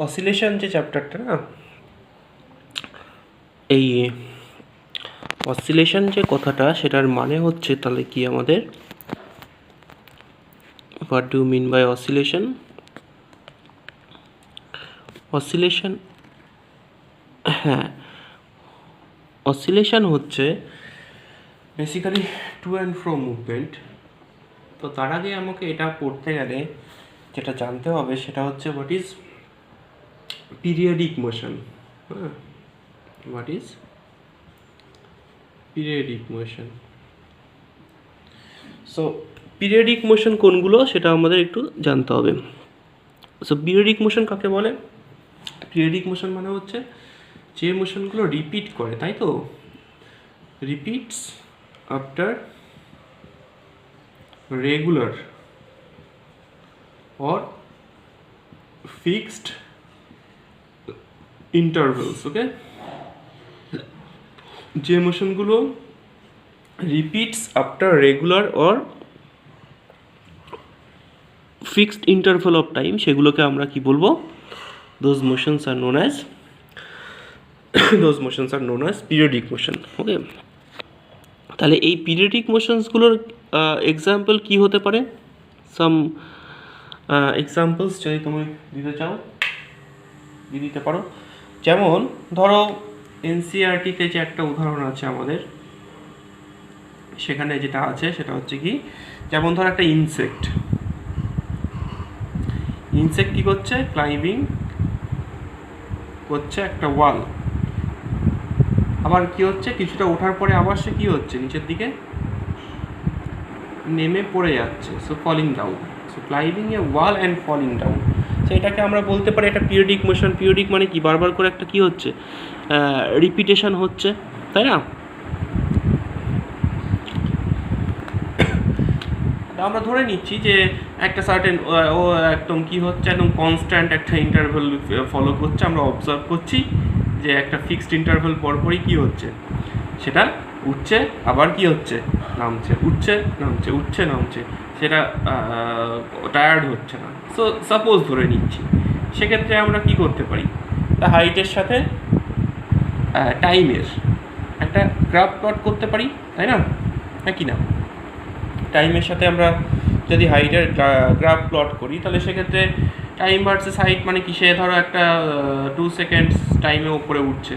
Oscillation যে চ্যাপ্টারটা না, এই অসিলেশন যে কথাটা সেটার মানে হচ্ছে তাহলে কি আমাদের, what do mean by oscillation? Oscillation, হ্যাঁ, অসিলেশন হচ্ছে basically to and fro movement. তো তার আগে আমাকে এটা পড়তে গেলে যেটা জানতে হবে সেটা হচ্ছে হোয়াট ইজ পিরিয়ডিক মোশন। হ্যাঁ, what is periodic motion? So periodic motion কোনগুলো সেটা আমাদের একটু জানতে হবে। সো পিরিয়ডিক মোশন কাকে বলে? পিরিয়ডিক মোশন মানে হচ্ছে যে মোশনগুলো রিপিট করে, তাই তো, repeats after regular or fixed intervals, okay? যে মোশনগুলো repeats after regular or fixed interval of time, সেগুলোকে আমরা কি বলবো? those motions are known as periodic motion, ওকে? তাহলে এই পিরিয়ডিক মোশনসগুলোর এক্সাম্পল কি হতে পারে? সাম এক্সাম্পলস যদি তুমি দিতে চাও দিতে পারো। যেমন ধরো এনসিইআরটিতে যে একটা উদাহরণ আছে আমাদের, সেখানে যেটা আছে সেটা হচ্ছে কি, যেমন ধরো একটা ইনসেক্ট কি করছে? ক্লাইম্বিং করছে একটা ওয়াল। আবার কি হচ্ছে, কিছুটা ওঠার পরে আবার সে কি হচ্ছে, নিচের দিকে নেমে পড়ে যাচ্ছে। So falling down, so climbing a wall and falling down. So এটাকে আমরা বলতে পারি এটা পিরিয়ডিক মোশন। পিরিয়ডিক মানে কি, বারবার করে একটা কি হচ্ছে, রিপিটেশন হচ্ছে, তাই না? আমরা ধরে নিচ্ছি যে একটা সার্টেন ও একদম কি হচ্ছে, একদম কনস্ট্যান্ট একটা ইন্টারভ্যাল ফলো করছে। আমরা অবজার্ভ করছি যে একটা ফিক্সড ইন্টারভ্যাল পরপরই কি হচ্ছে, সেটা উঠছে আবার কি হচ্ছে, নামছে, উঠছে নামছে, উঠছে নামছে, সেটা টায়ার্ড হচ্ছে না। সো সাপোজ ধরে নিচ্ছি, সেক্ষেত্রে আমরা কি করতে পারি, তা হাইটের সাথে টাইমের একটা গ্রাফ প্লট করতে পারি, তাই না? হ্যাঁ কি না? টাইমের সাথে আমরা যদি হাইটের গ্রাফ প্লট করি, তাহলে সেক্ষেত্রে টাইম ভার্সেস হাইট মানে কি, সে ধরো একটা 2 সেকেন্ডস টাইমে ওপরে উঠছে,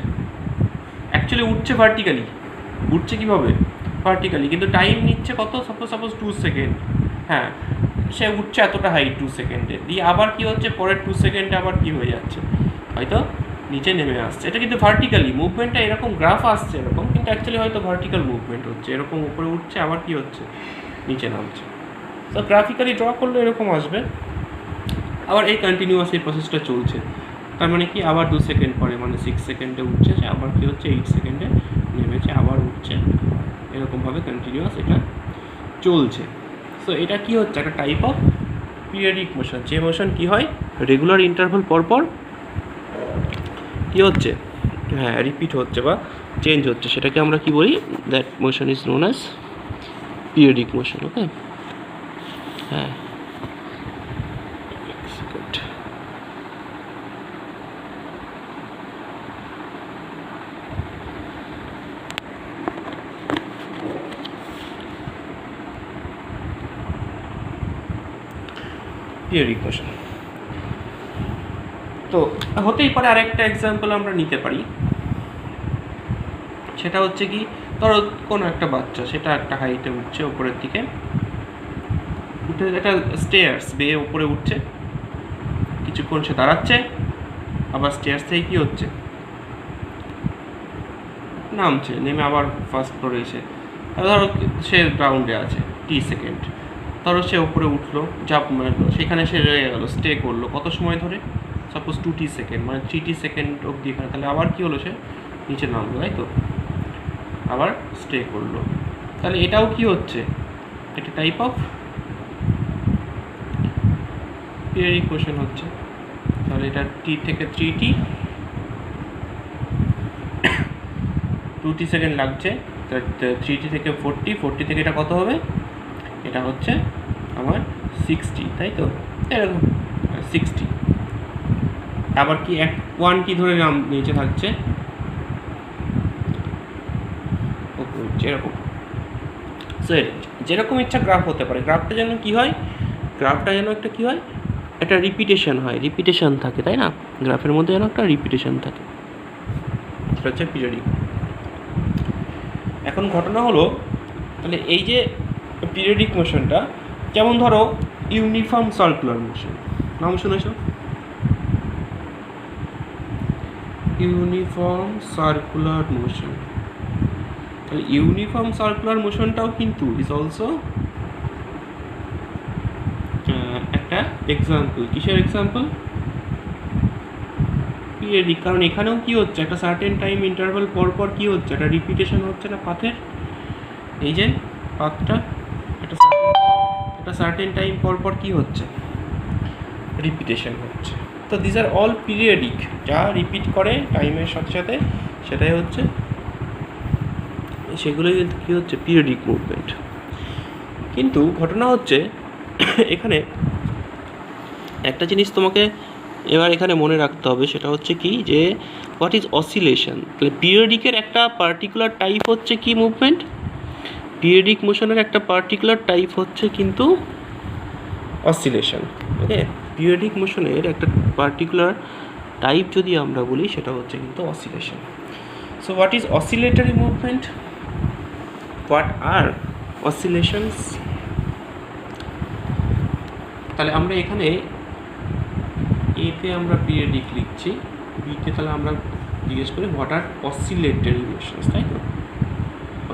অ্যাকচুয়ালি উঠছে ভার্টিক্যালি, উঠছে কীভাবে, ভার্টিক্যালি, কিন্তু টাইম নিচ্ছে কত, সাপোজ 2 সেকেন্ড। হ্যাঁ, সে উঠছে এতটা হাইট 2 সেকেন্ডে, দিয়ে আবার কি হচ্ছে, পরের 2 সেকেন্ডে আবার কি হয়ে যাচ্ছে, হয়তো নিচে নেমে আসছে। এটা কিন্তু ভার্টিক্যালি মুভমেন্টটা, এরকম গ্রাফ আসছে এরকম, কিন্তু অ্যাকচুয়ালি হয়তো ভার্টিক্যাল মুভমেন্ট হচ্ছে, এরকম উপরে উঠছে আবার কি হচ্ছে, নিচে নামছে। তো গ্রাফিক্যালি ড্র করলে এরকম আসবে। আবার এই কন্টিনিউয়াস এই প্রসেসটা চলছে, তার মানে কি, আবার 2 সেকেন্ড পরে মানে 6 সেকেন্ডে উঠছে, সে আবার কি হচ্ছে 8 সেকেন্ডে নেমেছে, আবার উঠছে, এরকমভাবে কন্টিনিউয়াস এটা চলছে। সো এটা কি হচ্ছে, একটা টাইপ অফ পিরিয়ডিক মোশন। যে মোশন কি হয়, রেগুলার ইন্টারভ্যাল পরপর কি হচ্ছে, হ্যাঁ, রিপিট হচ্ছে বা চেঞ্জ হচ্ছে, সেটাকে আমরা কি বলি, that motion is known as periodic motion, okay? হ্যাঁ, পিরিয়ডিক মোশন। তো হতেই পারে আরেকটা এক্সাম্পল আমরা নিতে পারি, সেটা হচ্ছে কি, ধরো কোনো একটা বাচ্চা, সেটা একটা হাইটে উঠছে ওপরের দিকে, উঠে একটা স্টেয়ার্স বেয়ে উপরে উঠছে, কিছুক্ষণ সে দাঁড়াচ্ছে, আবার স্টেয়ার্স থেকে কী হচ্ছে, নামছে, নেমে আবার ফার্স্ট ফ্লোরে এসে, ধরো সে গ্রাউন্ডে আছে 3 সেকেন্ড, ধরো সে উপরে উঠলো, জাম্প মারলো, সেখানে সে রয়ে গেলো, স্টে করলো কত সময় ধরে, সাপোজ 2 সেকেন্ড, মানে 3 সেকেন্ড অবধি এখানে, তাহলে আবার কী হলো, সে নিচে নামলো, তাই তো, আবার স্টে করলো। তাহলে এটাও কি হচ্ছে, এটা টাইপ অফ পিরিয়ডিক মোশন হচ্ছে। তাহলে এটা টি থেকে 3t 2t সেকেন্ড লাগছে, 3t থেকে 40 থেকে এটা কত হবে, এটা হচ্ছে আমার 60, তাই তো, এরকম 60। আবার কি ওয়ান কি ধরে নাম নিচে থাকছে, এরকম। সো যেরকম ইচ্ছা গ্রাফ হতে পারে, গ্রাফটা যেন কি হয়, গ্রাফটা যেন একটা কি হয়, একটা রিপিটেশন হয়, রিপিটেশন থাকে, তাই না? গ্রাফের মধ্যে যেন একটা রিপিটেশন থাকে, সেটা হচ্ছে পিরিয়ডিক। এখন ঘটনা হলো, তাহলে এই যে পিরিয়ডিক মোশনটা, যেমন ধরো ইউনিফর্ম সার্কুলার মোশন, নাম শুনেছ? Uniform circular motion. তাহলে ইউনিফর্ম সার্কুলার মোশনটাও কিন্তু ইজ অলসো একটা এক্সাম্পল। কিসের এক্সাম্পল? পিরিয়ডিক। কারণ এখানেও কি হচ্ছে, একটা সার্টেন টাইম ইন্টারভাল পর পর কি হচ্ছে, একটা রিপিটেশন হচ্ছে না পাথের। এই যে পাথটা একটা সার্টেন টাইম পর পর কি হচ্ছে, রিপিটেশন হচ্ছে। তো দিস আর অল পিরিয়ডিক, যা রিপিট করে টাইমের সাথে সাথে সেটাই হচ্ছে, সেগুলোই কী হচ্ছে, পিরিয়ডিক মুভমেন্ট। কিন্তু ঘটনা হচ্ছে এখানে একটা জিনিস তোমাকে এবার এখানে মনে রাখতে হবে, সেটা হচ্ছে কি, যে হোয়াট ইজ অসিলেশন। তাহলে পিরিয়ডিকের একটা পার্টিকুলার টাইপ হচ্ছে কি মুভমেন্ট, পিরিয়ডিক মোশনের একটা পার্টিকুলার টাইপ হচ্ছে কিন্তু অসিলেশন। ওকে, পিরিয়ডিক মোশনের একটা পার্টিকুলার টাইপ যদি আমরা বলি, সেটা হচ্ছে কিন্তু oscillation. So what is oscillatory movement, what are oscillations? তাহলে আমরা এখানে এতে আমরা পিরিয়ডিক লিখছি, বিতে তাহলে আমরা জিজ্ঞেস করি হোয়াট আর অসিলেটরি মোশনস, তাই তো?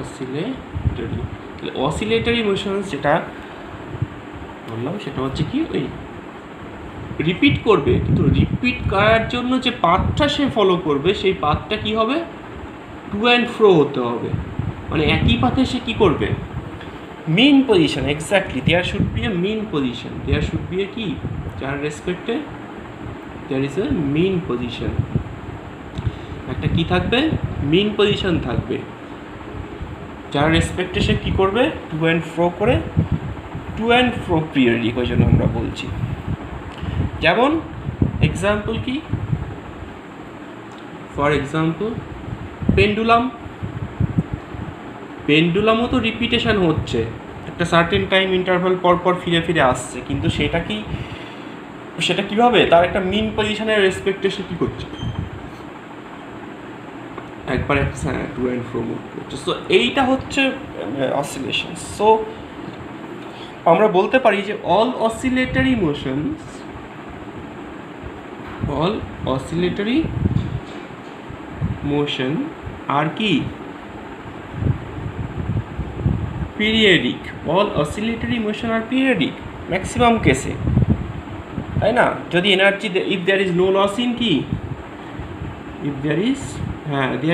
অসিলেটরি, তাহলে অসিলেটরি মোশনস যেটা বললাম সেটা হচ্ছে কি, ওই রিপিট করবে, কিন্তু রিপিট করার জন্য যে পাথটা সে ফলো করবে, সেই পাথটা কি হবে, টু অ্যান্ড ফ্রো হতে হবে। মানে একই পাথে সে কি করবে, main position, exactly, there should be a main position, there should be a কি, যার রেসপেক্টে there is a main position, একটা কি থাকবে, মেইন পজিশন থাকবে, যার রেসপেক্টে সে কী করবে, টু অ্যান্ড ফ্রো করে, টু অ্যান্ড ফ্রো পিরিয়ডিক, ওই জন্য আমরা বলছি। যেমন এক্সাম্পল কি, ফর এক্সাম্পল পেন্ডুলাম, পেন্ডুলামও তো রিপিটেশন হচ্ছে, একটা সার্টেন টাইম ইন্টারভাল পর পর ফিরে ফিরে আসছে, কিন্তু সেটা কীভাবে, তার একটা মিন পজিশনের রেসপেক্টে সে কী করছে, একবার টু অ্যান্ড ফ্রো মুভ করছে। সো এইটা হচ্ছে অসিলেশন। সো আমরা বলতে পারি যে অল অসিলেটরি মোশন আর কি, periodic. All oscillatory motion are periodic maximum কেসে, তাই না? যদি energy, if there is no loss in কি, if there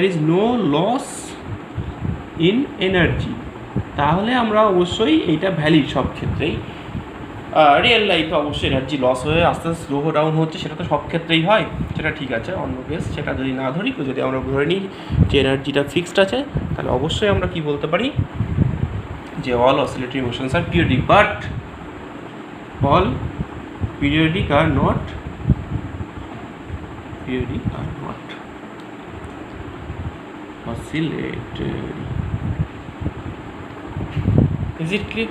is no loss in energy, তাহলে আমরা অবশ্যই এইটা ভ্যালিড সব ক্ষেত্রেই। রিয়েল লাইফে অবশ্যই এনার্জি লস হয়ে আস্তে আস্তে স্লো ডাউন হচ্ছে, সেটা তো সব ক্ষেত্রেই হয়, সেটা ঠিক আছে, অন্য কেস সেটা যদি না ধরি, যদি আমরা ধরে নিই যে এনার্জিটা ফিক্সড আছে, তাহলে অবশ্যই আমরা কি বলতে পারি, যে all oscillatory motions are periodic, but all periodic are not oscillatory. Is it clear?